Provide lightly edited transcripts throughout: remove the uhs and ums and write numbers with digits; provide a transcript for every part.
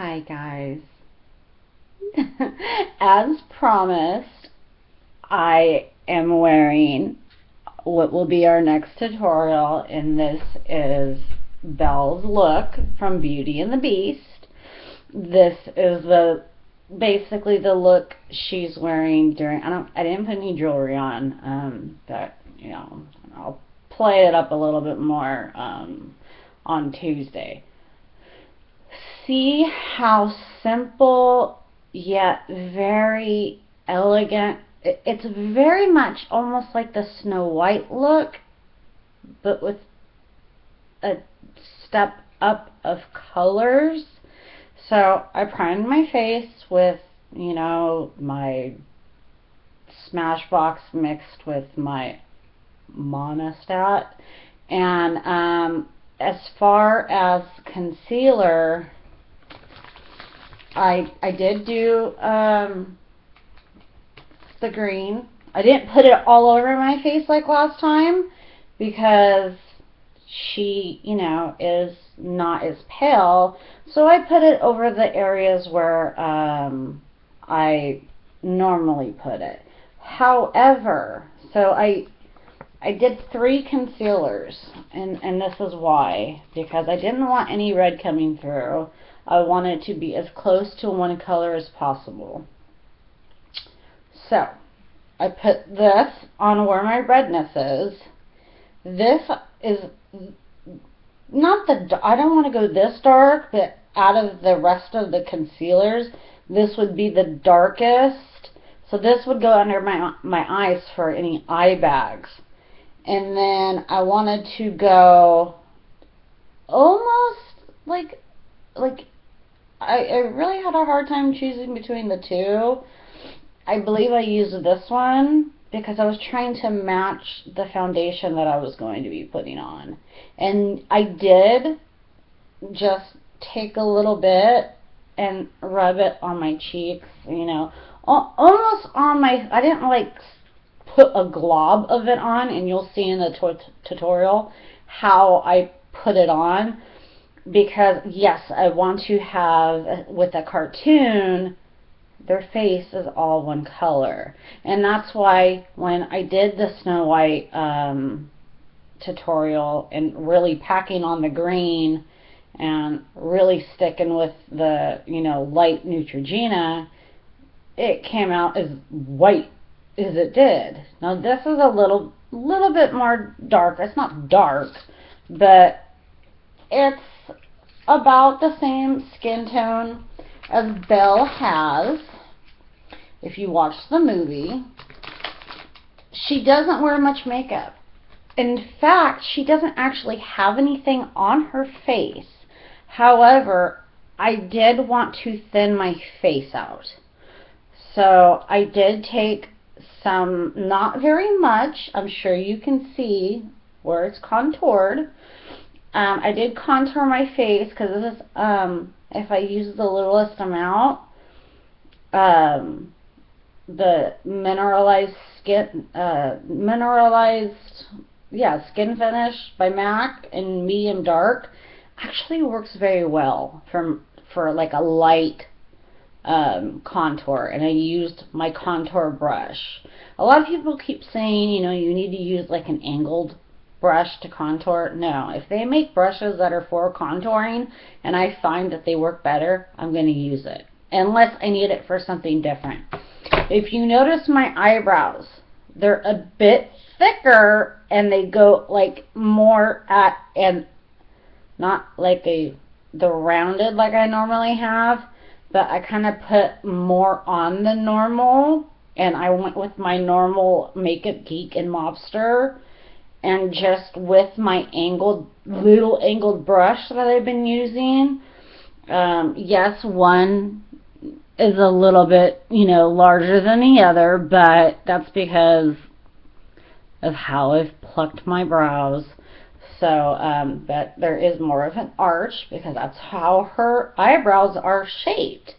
Hi guys. As promised, I am wearing what will be our next tutorial, and this is Belle's look from Beauty and the Beast. This is basically the look she's wearing during. I didn't put any jewelry on, but I'll play it up a little bit more on Tuesday. See how simple yet very elegant. It's very much almost like the Snow White look, but with a step up of colors. So I primed my face with, my Smashbox mixed with my Monostat. And as far as concealer, I did do the green. I didn't put it all over my face like last time because she, is not as pale. So I put it over the areas where I normally put it. However, so I did 3 concealers, and this is why, because I didn't want any red coming through. I wanted to be as close to one color as possible. So I put this on where my redness is. This is not I don't want to go this dark, but out of the rest of the concealers, this would be the darkest. So this would go under my eyes for any eye bags. And then I wanted to go almost like I really had a hard time choosing between the two. I believe I used this one because I was trying to match the foundation that I was going to be putting on. And I did just take a little bit and rub it on my cheeks, almost on my, I didn't put a glob of it on, and you'll see in the tutorial how I put it on, because yes, I want to have, with a cartoon, their face is all one color. And that's why when I did the Snow White tutorial and really packing on the green and really sticking with the light Neutrogena, it came out as white as it did. Now this is a little bit more dark. It's not dark, but it's about the same skin tone as Belle has. If you watch the movie, she doesn't wear much makeup. In fact, she doesn't actually have anything on her face. However, I did want to thin my face out. So I did take some, not very much, I'm sure you can see where it's contoured. I did contour my face because this is, if I use the littlest amount, the mineralized skin, skin finish by MAC in medium dark actually works very well for like a light contour, and I used my contour brush. A lot of people keep saying, you need to use like an angled brush to contour. No, if they make brushes that are for contouring and I find that they work better, I'm going to use it, unless I need it for something different. If you notice my eyebrows, they're a bit thicker and they go like more at, and not like the rounded like I normally have, but I kind of put more on than normal, and I went with my normal Makeup Geek and Mobster, and just with my little angled brush that I've been using. Yes, one is a little bit, larger than the other, but that's because of how I've plucked my brows. So, but there is more of an arch because that's how her eyebrows are shaped.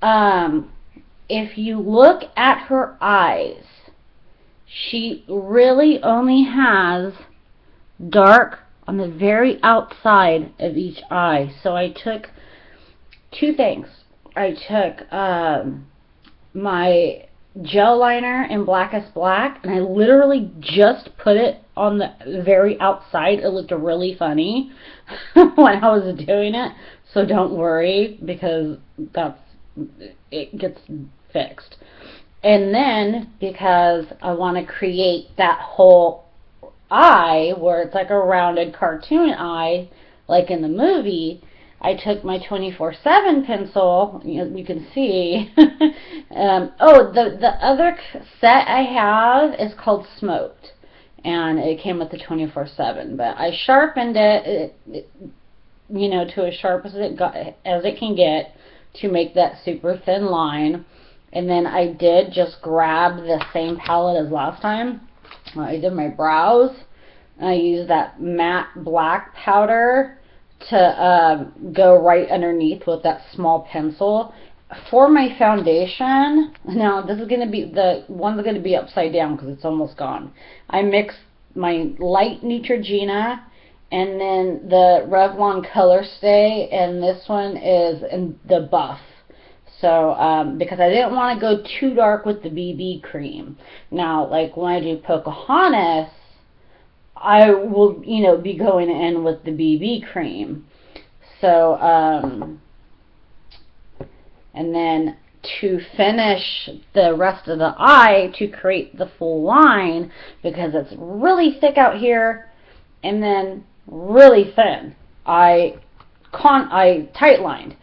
If you look at her eyes, she really only has dark on the very outside of each eye. So I took two things. I took my gel liner in Blackest Black, and I literally just put it on the very outside. It looked really funny when I was doing it, so don't worry, because it gets fixed. And then, because I want to create that whole eye where it's like a rounded cartoon eye like in the movie, I took my 24/7 pencil. You can see. The other set I have is called Smoked, and it came with the 24/7. But I sharpened it, to as sharp as it can get to make that super thin line. And then I did just grab the same palette as last time. I did my brows, and I used that matte black powder to go right underneath with that small pencil. For my foundation, now this is going to be, the one's going to be upside down because it's almost gone. I mixed my light Neutrogena and then the Revlon Color Stay, and this one is in the buff. So, because I didn't want to go too dark with the BB cream. Now, like when I do Pocahontas, I will, be going in with the BB cream. So, and then to finish the rest of the eye, to create the full line, because it's really thick out here and then really thin, I tight lined.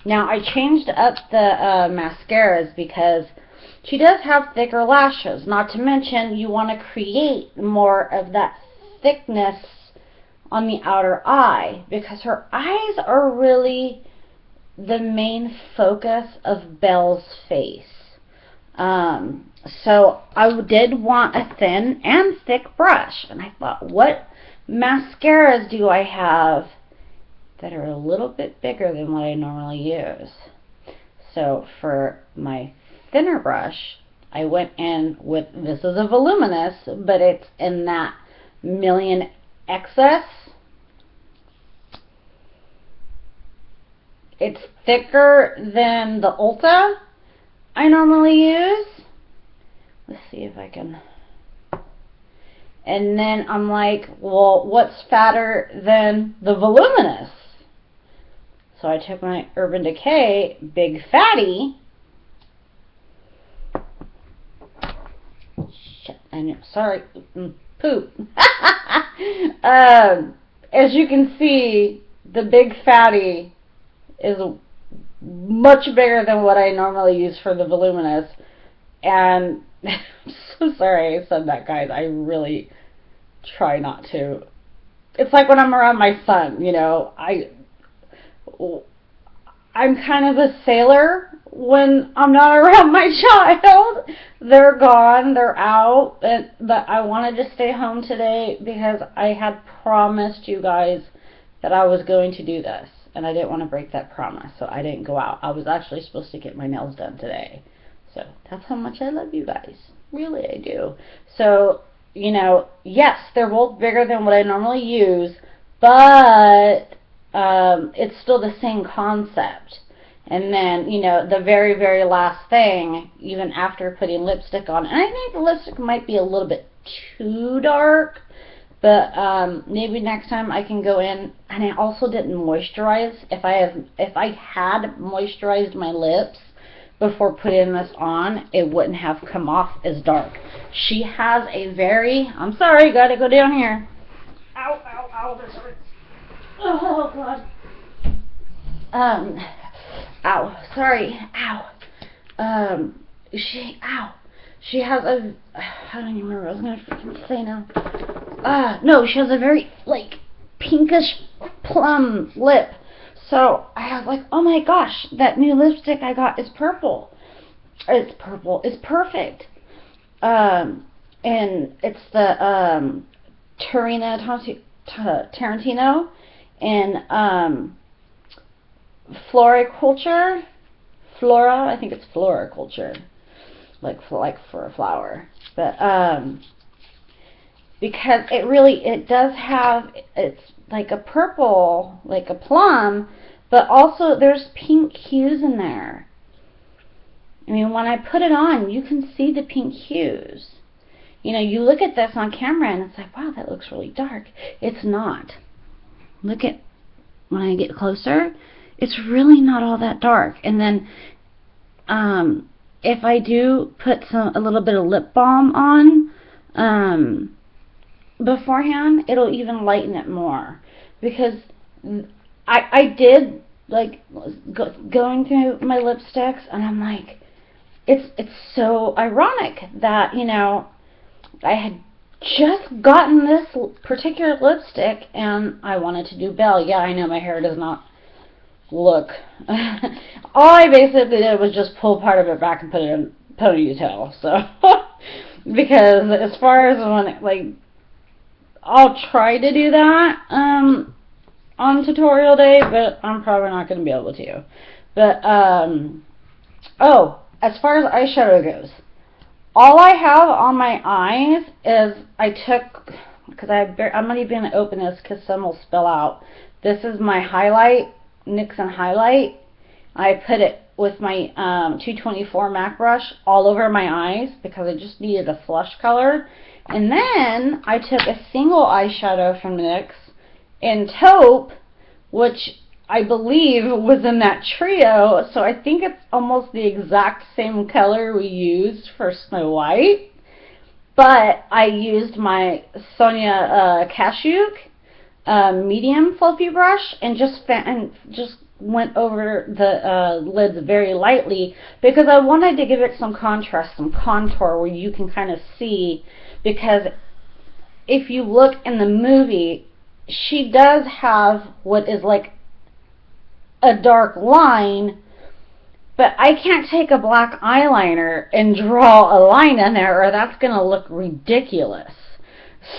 Now, I changed up the mascaras because she does have thicker lashes. Not to mention, you want to create more of that thickness on the outer eye, because her eyes are really the main focus of Belle's face. So I did want a thin and thick brush, and I thought, what mascaras do I have that are a little bit bigger than what I normally use? So for my thinner brush, I went in with, this is a voluminous, but it's in that Million XS. It's thicker than the Ulta I normally use. Let's see if I can. And then I'm like, well, what's fatter than the voluminous? So I took my Urban Decay Big Fatty. Shit, sorry, poop. As you can see, the Big Fatty is much bigger than what I normally use for the voluminous. And I'm so sorry I said that, guys. I really try not to. It's like when I'm around my son, I'm kind of a sailor when I'm not around my child. They're gone, they're out, but I wanted to stay home today because I had promised you guys that I was going to do this, and I didn't want to break that promise, so I didn't go out. I was actually supposed to get my nails done today. So that's how much I love you guys. Really, I do. So, yes, they're both bigger than what I normally use, but it's still the same concept. And then, the very, very last thing, even after putting lipstick on, and I think the lipstick might be a little bit too dark, but maybe next time I can go in. And I also didn't moisturize. If I had moisturized my lips before putting this on, it wouldn't have come off as dark. She has a very, I'm sorry, gotta go down here. Ow, ow, ow, this hurts. Oh, God. Ow, sorry, ow. She has a, I don't even remember what I was going to freaking say now. No, she has a very, pinkish plum lip. So I was like, oh my gosh, that new lipstick I got is purple. It's purple. It's perfect. And it's the Tarantino in floriculture. Flora, I think it's floriculture. Like for a flower. But because it does have, it's like a purple, like a plum, But also, there's pink hues in there. I mean, when I put it on, you can see the pink hues. You know, you look at this on camera and it's like, wow, that looks really dark. It's not. Look at, when I get closer, it's really not all that dark. And then, if I do put a little bit of lip balm on, beforehand, it'll even lighten it more. Because I did, like, going through my lipsticks, and I'm like, it's so ironic that, you know, I had just gotten this particular lipstick and I wanted to do Belle. Yeah, I know my hair does not look. All I basically did was just pull part of it back and put it in ponytail. So, because as far as when it, like, I'll try to do that on tutorial day, but I'm probably not going to be able to. But, oh, as far as eyeshadow goes, all I have on my eyes is I took, because I'm not even going to open this because some will spill out. This is my highlight, NYX and highlight. I put it with my 224 MAC brush all over my eyes because I just needed a flush color. And then I took a single eyeshadow from NYX in taupe, which I believe was in that trio, so I think it's almost the exact same color we used for Snow White. But I used my Sonia Kashuk medium fluffy brush and just went over the lids very lightly because I wanted to give it some contrast, some contour where you can kind of see, because if you look in the movie, she does have what is like a dark line, but I can't take a black eyeliner and draw a line in there or that's going to look ridiculous.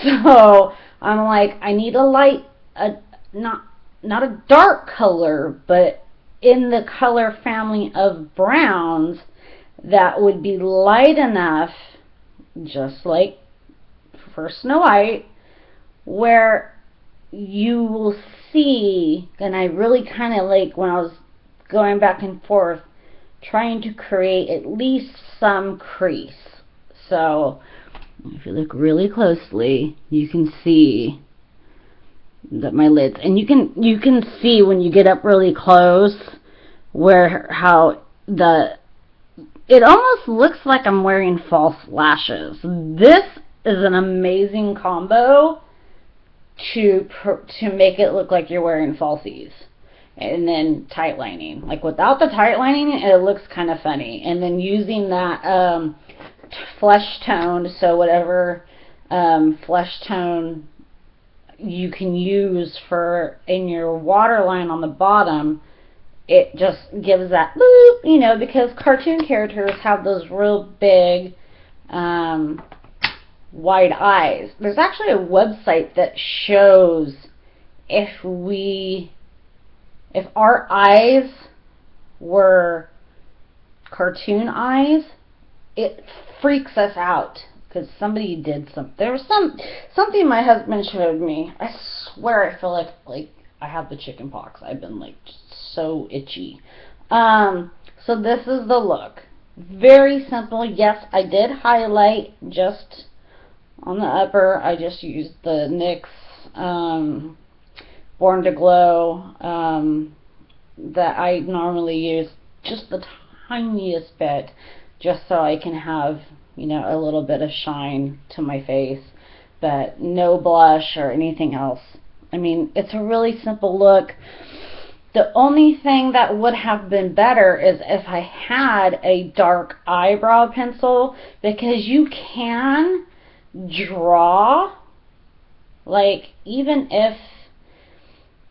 So I'm like, I need a light, not a dark color, but in the color family of browns that would be light enough, just like for Snow White, where you will see. And I really kind of, like, when I was going back and forth trying to create at least some crease. So if you look really closely, you can see that my lids, and you can see when you get up really close how it almost looks like I'm wearing false lashes. This is an amazing combo to make it look like you're wearing falsies. And then tight lining. Like, without the tight lining, it looks kind of funny. And then using that flesh tone, so whatever flesh tone you can use for in your waterline on the bottom, it just gives that boop, you know, because cartoon characters have those real big wide eyes. There's actually a website that shows if our eyes were cartoon eyes, it freaks us out. Because somebody did something. There was something my husband showed me. I swear I feel like I have the chicken pox. I've been like so itchy. So this is the look. Very simple. Yes, I did highlight just on the upper. I just used the NYX Born to Glow that I normally use, just the tiniest bit, just so I can have, you know, a little bit of shine to my face, but no blush or anything else. I mean, it's a really simple look. The only thing that would have been better is if I had a dark eyebrow pencil, because you can draw, like, even if,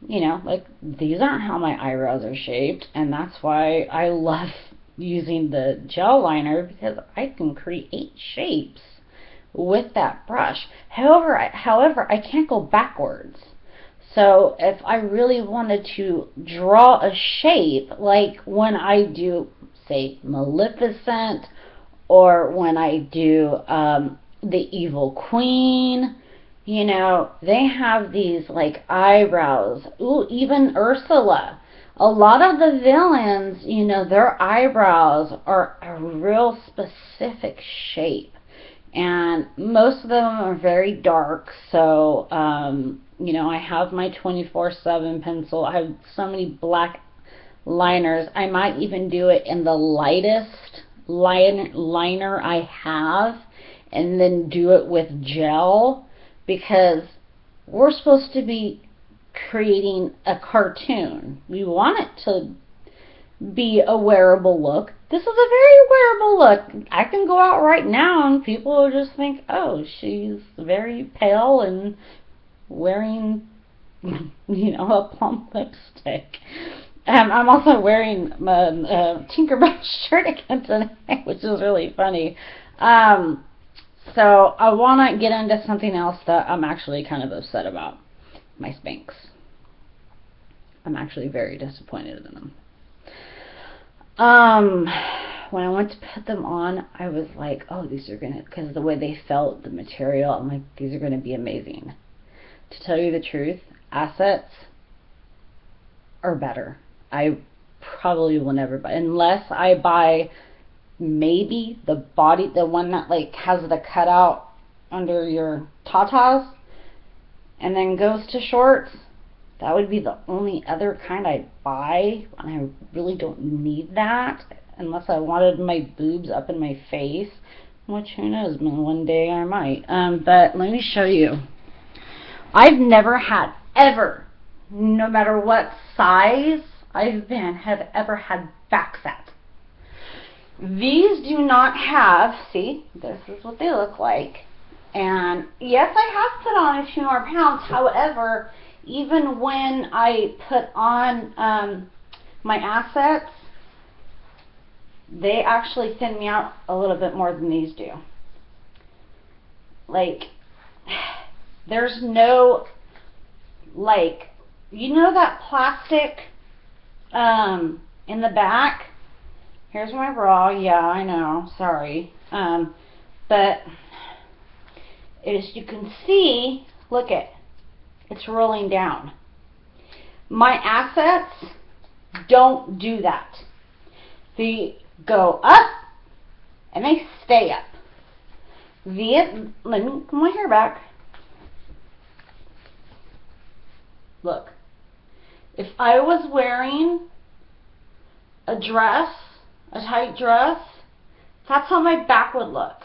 you know, like, these aren't how my eyebrows are shaped, and that's why I love using the gel liner, because I can create shapes with that brush. However, I can't go backwards. So if I really wanted to draw a shape, like when I do, say, Maleficent, or when I do the Evil Queen, you know, they have these like eyebrows. Ooh, even Ursula. A lot of the villains, you know, their eyebrows are a real specific shape. And most of them are very dark. So, you know, I have my 24/7 pencil. I have so many black liners. I might even do it in the lightest liner I have, and then do it with gel, because we're supposed to be creating a cartoon. We want it to be a wearable look. This is a very wearable look. I can go out right now and people will just think, oh, she's very pale and wearing, you know, a plum lipstick. I'm also wearing my Tinkerbell shirt again today, which is really funny. So I want to get into something else that I'm actually kind of upset about. My Spanx. I'm actually very disappointed in them. When I went to put them on, I was like, oh, these are gonna, because the way they felt, the material, I'm like, these are gonna be amazing. To tell you the truth, Assets are better. I probably will never buy, unless I buy maybe the one that like has the cutout under your tatas and then goes to shorts. That would be the only other kind I'd buy, and I really don't need that unless I wanted my boobs up in my face, which who knows, one day I might. But let me show you. I've never had, ever, no matter what size I've been, have ever had back fat. These do not have, see, this is what they look like. And yes, I have put on a few more pounds. However, even when I put on my Assets, they actually thin me out a little bit more than these do. Like, there's no, like, you know that plastic in the back? Here's my bra. Yeah, I know. Sorry. But as you can see, look at, it's rolling down. My Assets don't do that. They go up and they stay up. Let me put my hair back. Look. If I was wearing a dress, a tight dress, that's how my back would look.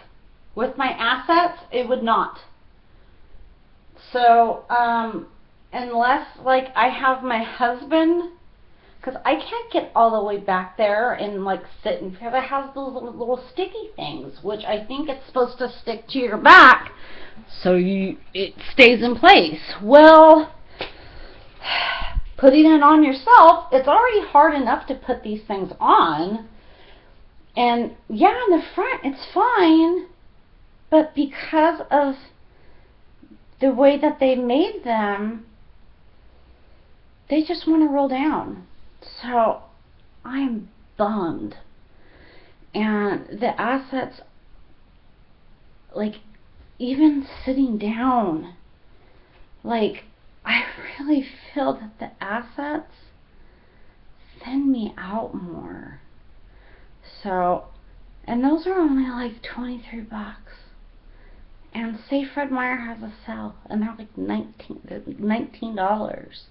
With my Assets, it would not. So, unless, like, I have my husband, because I can't get all the way back there and, like, sit, and because it has those little sticky things, which I think it's supposed to stick to your back so it stays in place. Well, putting it on yourself, it's already hard enough to put these things on. And, yeah, in the front, it's fine. But because of the way that they made them, they just want to roll down. So I'm bummed. And the Assets, like, even sitting down, like, I really feel that the Assets thin me out more. So, and those are only like $23. And say Fred Meyer has a sale, and they're like $19.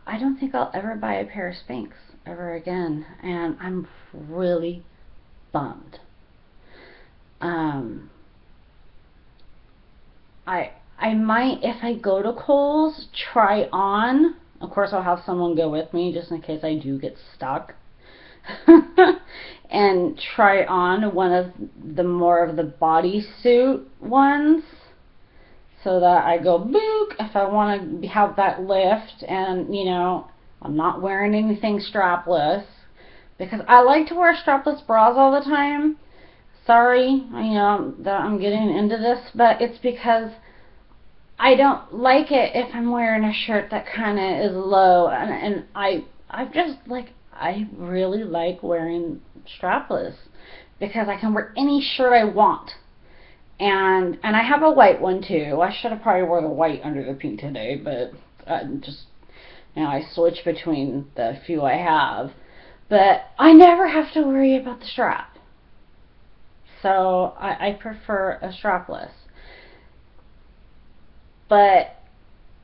I don't think I'll ever buy a pair of Spanx ever again, and I'm really bummed. I might, if I go to Kohl's, try on. Of course, I'll have someone go with me just in case I do get stuck. And try on one of the more of the bodysuit ones, so that I go book if I want to have that lift, and you know, I'm not wearing anything strapless, because I like to wear strapless bras all the time. Sorry, you know, that I'm getting into this, but it's because I don't like it if I'm wearing a shirt that kind of is low, and I've just like, I really like wearing strapless because I can wear any shirt I want. And I have a white one too. I should have probably wore the white under the pink today, but just Now I switch between the few I have, but I never have to worry about the strap. So I prefer a strapless. But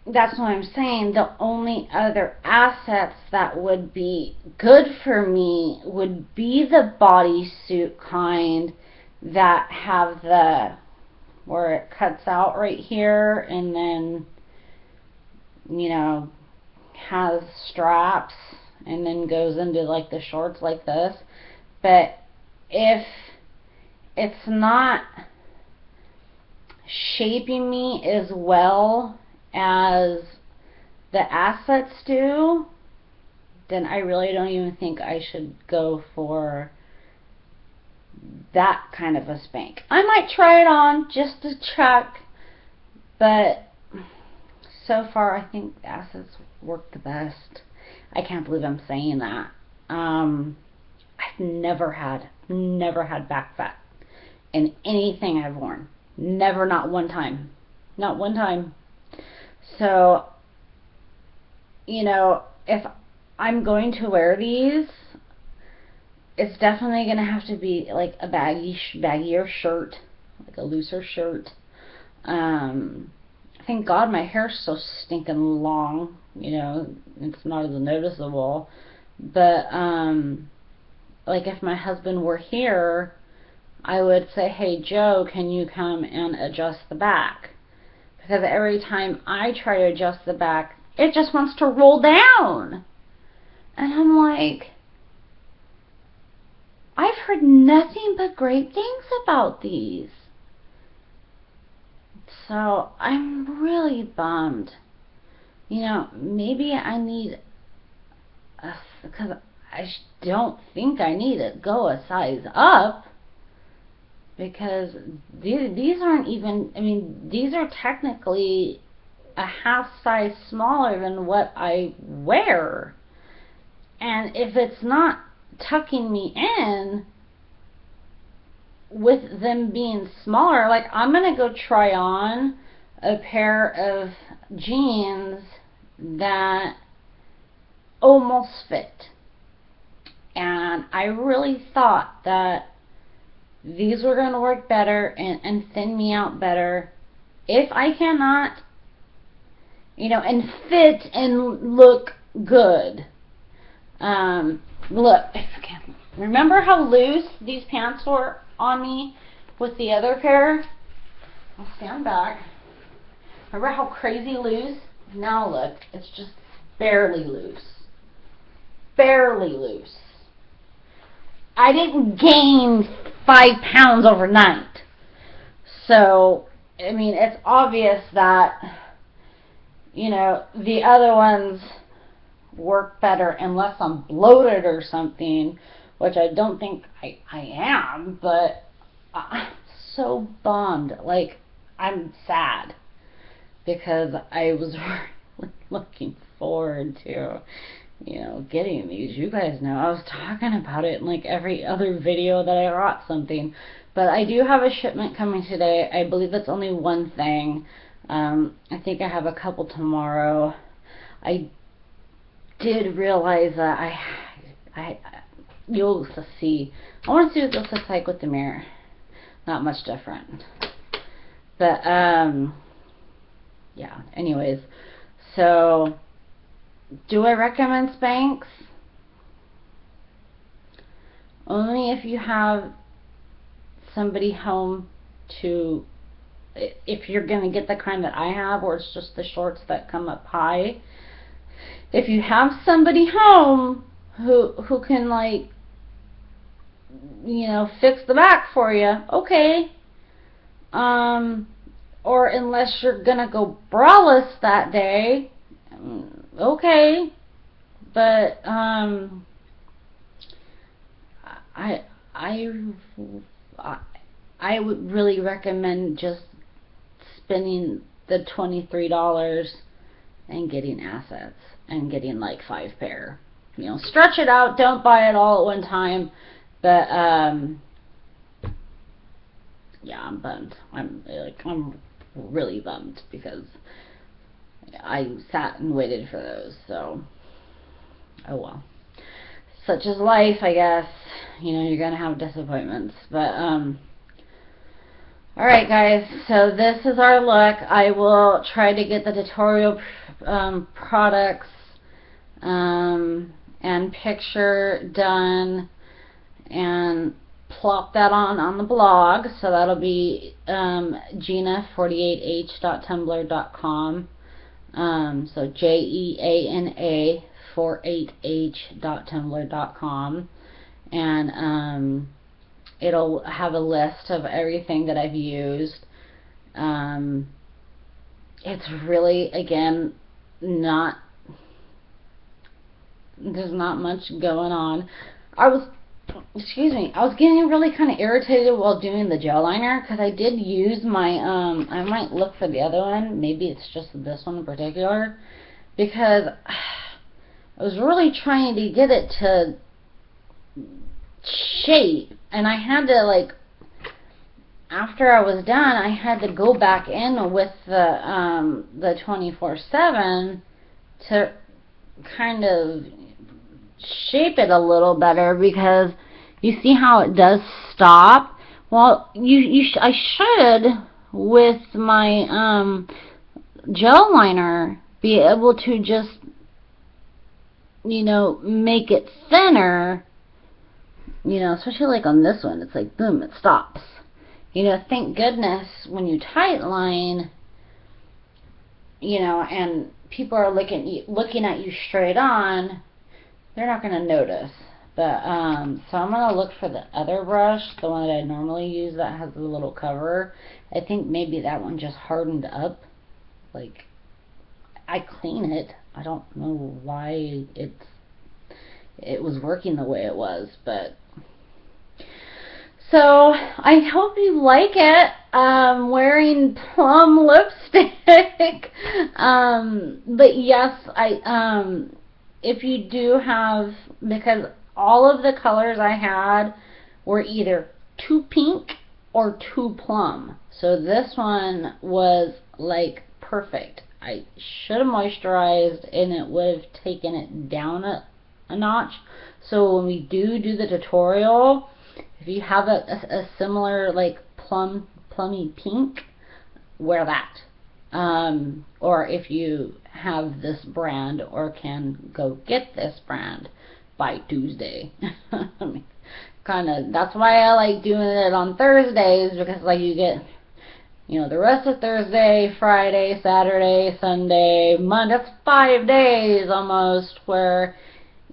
that's what I'm saying. The only other assets that would be good for me would be the bodysuit kind that have the, where it cuts out right here and then, you know, has straps and then goes into like the shorts like this. But if it's not shaping me as well as the assets do, then I really don't even think I should go for that kind of a spank. I might try it on just to check, but so far I think the assets work the best. I can't believe I'm saying that. I've never had back fat in anything I've worn. Never, not one time. Not one time. So, you know, if I'm going to wear these, it's definitely going to have to be like a baggier shirt, like a looser shirt. Thank God my hair's so stinking long, you know, it's not as noticeable. But, like if my husband were here, I would say, hey Joe, can you come and adjust the back? Because every time I try to adjust the back, it just wants to roll down. And I'm like, I've heard nothing but great things about these. So I'm really bummed. You know, maybe I need, because I don't think I need to go a size up. Because these aren't even, I mean, these are technically a half size smaller than what I wear. And if it's not tucking me in with them being smaller, like I'm going to go try on a pair of jeans that almost fit. And I really thought that these were going to work better and thin me out better. If I cannot, you know, and fit and look good. Look, remember how loose these pants were on me with the other pair? I'll stand back. Remember how crazy loose? Now look, it's just barely loose. Barely loose. I didn't gain 5 pounds overnight. So, I mean, it's obvious that, you know, the other ones work better unless I'm bloated or something, which I don't think I am, but I'm so bummed. Like, I'm sad because I was really looking forward to, you know, getting these. You guys know I was talking about it in like every other video that I brought something. But I do have a shipment coming today. I believe it's only one thing. I think I have a couple tomorrow. I did realize that you'll see. I want to see what this looks like with the mirror. Not much different. But yeah. Anyways, so do I recommend Spanx? Only if you have somebody home to, if you're going to get the kind that I have, or it's just the shorts that come up high. If you have somebody home who can, like, you know, fix the back for you, okay. Or unless you're going to go braless that day, okay. But I would really recommend just spending the $23 and getting assets and getting like 5 pair. You know, stretch it out. Don't buy it all at one time. But yeah, I'm bummed. I'm really bummed because I sat and waited for those, so oh well. Such is life, I guess. You know, you're gonna have disappointments, but alright guys, so this is our look. I will try to get the tutorial products and picture done and plop that on the blog. So that'll be Gina48h.tumblr.com. So Jeana 48h.tumblr.com, and it'll have a list of everything that I've used. It's really, again, there's not much going on. I was getting really kind of irritated while doing the gel liner, because I did use my, I might look for the other one, maybe it's just this one in particular, because I was really trying to get it to shape, and I had to, like, after I was done, I had to go back in with the 24/7 to kind of shape it a little better, because you see how it does stop. Well, I should, with my gel liner, be able to just, you know, make it thinner, you know, especially like on this one. It's like, boom, it stops. You know, thank goodness when you tight line, you know, and people are looking at you straight on, they're not going to notice. But so I'm going to look for the other brush, the one that I normally use that has the little cover. I think maybe that one just hardened up. Like, I clean it. I don't know why it was working the way it was, but so I hope you like it. Wearing plum lipstick. But yes, if you do have, because all of the colors I had were either too pink or too plum. So this one was like perfect. I should have moisturized and it would have taken it down a notch. So when we do the tutorial, if you have a similar like plummy pink, wear that. Or if you have this brand or can go get this brand by Tuesday. I mean, that's why I like doing it on Thursdays, because like you get, you know, the rest of Thursday, Friday, Saturday, Sunday, Monday. That's 5 days almost, where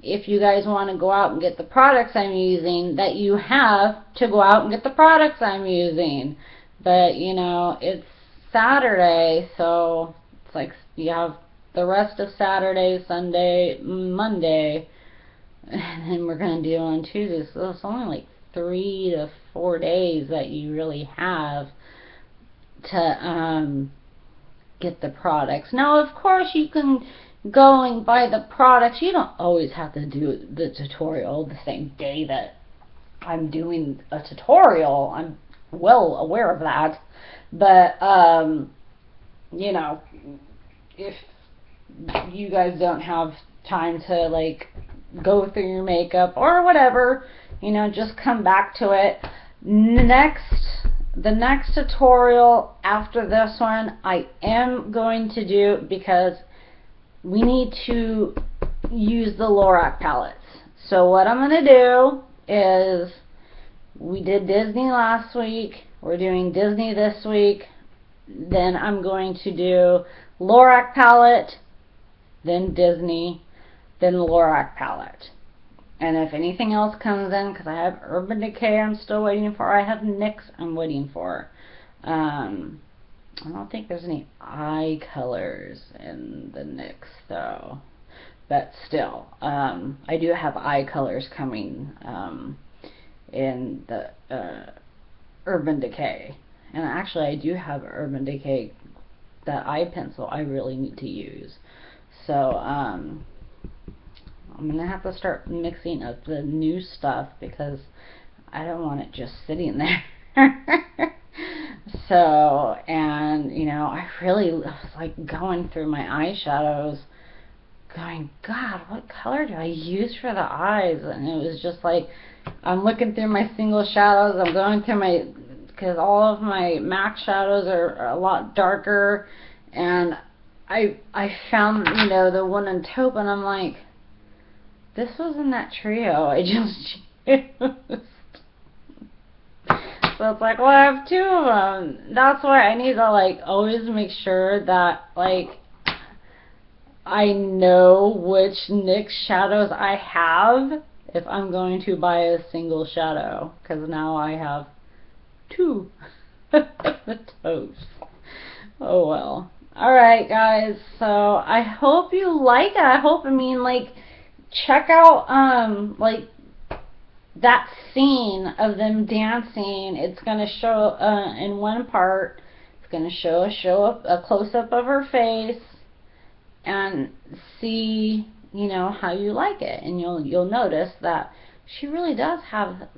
if you guys want to go out and get the products I'm using, that you have to go out and get the products I'm using. But, you know, it's Saturday, so it's like you have the rest of Saturday, Sunday, Monday, and then we're going to do on Tuesday. So it's only like 3 to 4 days that you really have to get the products. Now, of course, you can go and buy the products. You don't always have to do the tutorial the same day that I'm doing a tutorial. I'm well aware of that. But, you know, if you guys don't have time to, like, go through your makeup or whatever, you know, just come back to it. The next tutorial after this one, I am going to do, because we need to use the Lorac palettes. So what I'm going to do is, we did Disney last week, we're doing Disney this week, then I'm going to do Lorac palette, then Disney, then Lorac palette. And if anything else comes in, because I have Urban Decay I'm still waiting for, I have NYX I'm waiting for. I don't think there's any eye colors in the NYX though, but still, I do have eye colors coming in the Urban Decay. And actually I do have Urban Decay, that eye pencil I really need to use. So I'm gonna have to start mixing up the new stuff, because I don't want it just sitting there. So, and, you know, I was like going through my eyeshadows going, God, what color do I use for the eyes? And it was just like, I'm looking through my single shadows, I'm going through my, because all of my MAC shadows are a lot darker, and I found, you know, the one in taupe, and I'm like, this was in that trio I just used. So it's like, well, I have two of them. That's why I need to, like, always make sure that, like, I know which NYX shadows I have if I'm going to buy a single shadow, because now I have two toes. Oh well. Alright guys, so I hope you like it. I mean, like, check out like that scene of them dancing. It's gonna show in one part, it's gonna show a close-up of her face, and see, you know, how you like it, and you'll notice that she really does have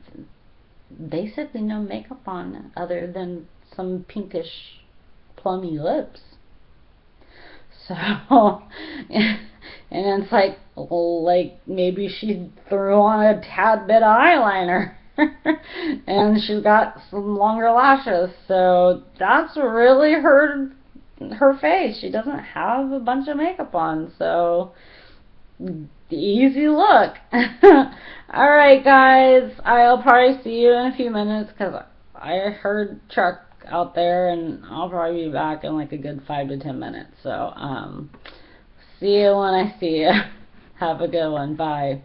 basically no makeup on other than some pinkish plummy lips. So and it's like maybe she threw on a tad bit of eyeliner and she's got some longer lashes, so that's really her face. She doesn't have a bunch of makeup on, so easy look. Alright guys, I'll probably see you in a few minutes because I heard truck out there, and I'll probably be back in like a good 5 to 10 minutes. So see you when I see you. Have a good one. Bye.